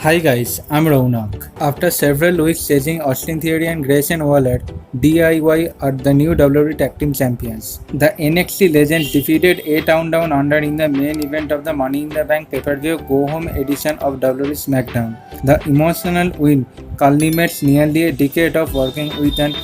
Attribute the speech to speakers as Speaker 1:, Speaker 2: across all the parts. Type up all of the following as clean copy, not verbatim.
Speaker 1: Hi guys, I'm Raunak. After several weeks chasing Austin Theory and Grayson Waller, DIY are the new WWE Tag Team Champions. The NXT legends defeated A Town Down Under in the main event of the Money in the Bank pay-per-view go-home edition of WWE SmackDown. The emotional win culminates nearly a decade of working with and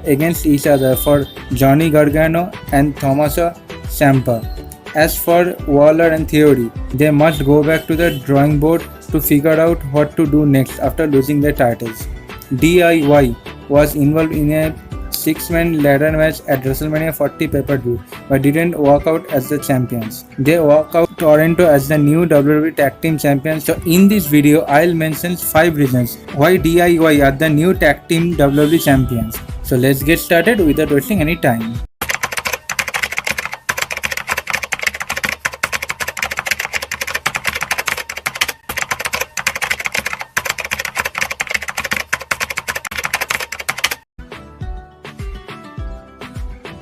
Speaker 1: against each other for Johnny Gargano and Tommaso Ciampa. As for Waller and Theory, they must go back to the drawing board to figure out what to do next after losing their titles. DIY was involved in a 6-man ladder match at WrestleMania 40 pay-per-view but didn't walk out as the champions. They walk out Toronto as the new WWE Tag Team Champions. So in this video, I'll mention 5 reasons why DIY are the new Tag Team WWE Champions. So let's get started without wasting any time.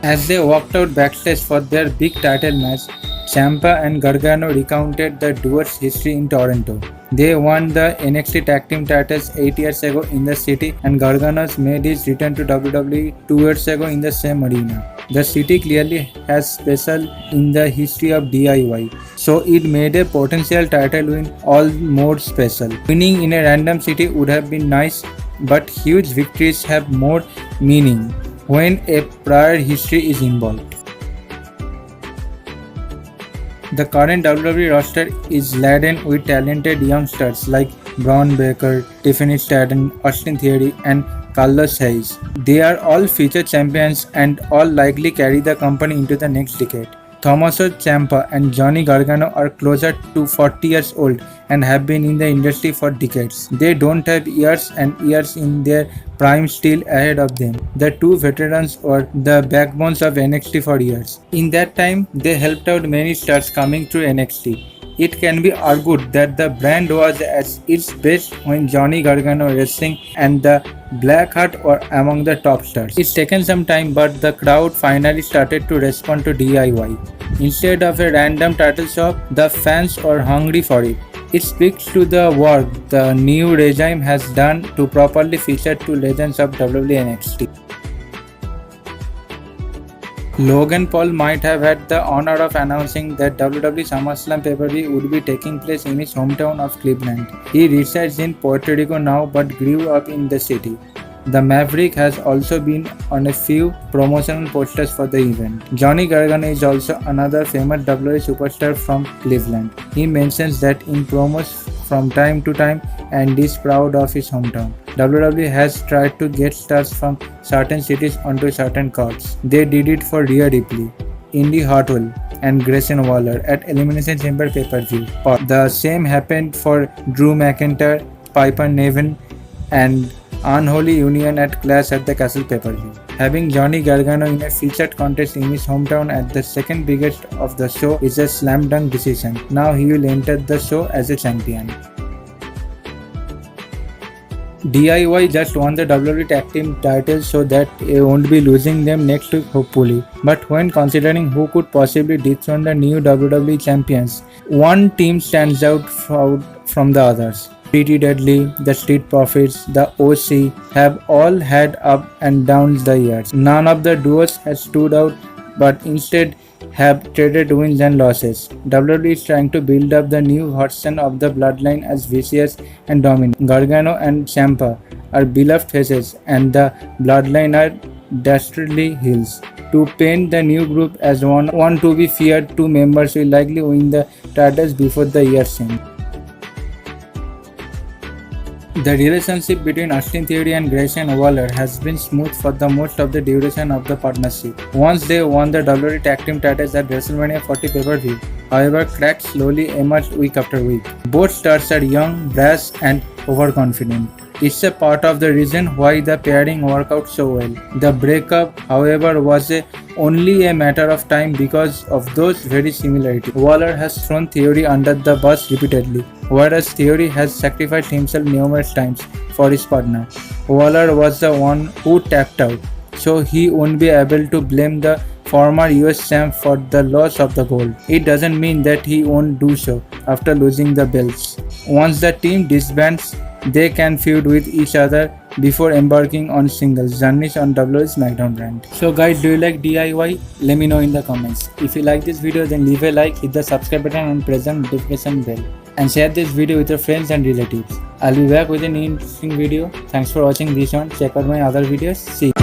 Speaker 1: As they walked out backstage for their big title match, Ciampa and Gargano recounted the duo's history in Toronto. They won the NXT Tag Team titles 8 years ago in the city, and Gargano's made his return to WWE 2 years ago in the same arena. The city clearly has special in the history of DIY, so it made a potential title win all more special. Winning in a random city would have been nice, but huge victories have more meaning when a prior history is involved. The current WWE roster is laden with talented youngsters like Braun Breaker, Tiffany Stratton, Austin Theory, and Carlos Hayes. They are all future champions and all likely carry the company into the next decade. Tommaso Ciampa and Johnny Gargano are closer to 40 years old and have been in the industry for decades. They don't have years and years in their prime still ahead of them. The two veterans were the backbones of NXT for years. In that time, they helped out many stars coming through NXT. It can be argued that the brand was at its best when Johnny Gargano wrestling and the Blackheart were among the top stars. It's taken some time, but the crowd finally started to respond to DIY. Instead of a random title shot, the fans were hungry for it. It speaks to the work the new regime has done to properly feature two legends of WWE NXT. Logan Paul might have had the honor of announcing that WWE SummerSlam pay-per-view would be taking place in his hometown of Cleveland. He resides in Puerto Rico now but grew up in the city. The Maverick has also been on a few promotional posters for the event. Johnny Gargano is also another famous WWE superstar from Cleveland. He mentions that in promos from time to time and is proud of his hometown. WWE has tried to get stars from certain cities onto certain cards. They did it for Rhea Ripley, Indy Hartwell, and Grayson Waller at Elimination Chamber pay-per-view. The same happened for Drew McIntyre, Piper Niven, and Unholy Union at Clash at the Castle pay-per-view. Having Johnny Gargano in a featured contest in his hometown at the second biggest of the show is a slam dunk decision. Now he will enter the show as a champion. DIY just won the WWE Tag Team titles so that he won't be losing them next week hopefully. But when considering who could possibly dethrone the new WWE champions, one team stands out from the others. Pretty Deadly, the Street Profits, the OC have all had up and downs the years. None of the duos has stood out but instead have traded wins and losses. WWE is trying to build up the new version of the Bloodline as vicious and dominant. Gargano and Ciampa are beloved faces and the Bloodline are dastardly heels. To paint the new group as one to be feared, two members will likely win the titles before the year's end. The relationship between Austin Theory and Grayson Waller has been smooth for the most of the duration of the partnership. Once they won the WWE Tag Team titles at WrestleMania 40 pay-per-view, however, cracks slowly emerged week after week. Both stars are young, brash, and overconfident. It's a part of the reason why the pairing worked out so well. The breakup, however, was only a matter of time because of those very similarities. Waller has thrown Theory under the bus repeatedly, whereas Theory has sacrificed himself numerous times for his partner. Waller was the one who tapped out, so he won't be able to blame the former US champ for the loss of the gold. It doesn't mean that he won't do so after losing the belts. Once the team disbands, they can feud with each other before embarking on singles journeys on WWE SmackDown brand. So guys, do you like DIY? Let me know in the comments. If you like this video, then leave a like, hit the subscribe button and press the notification bell. And share this video with your friends and relatives. I'll be back with an interesting video. Thanks for watching this one. Check out my other videos. See you.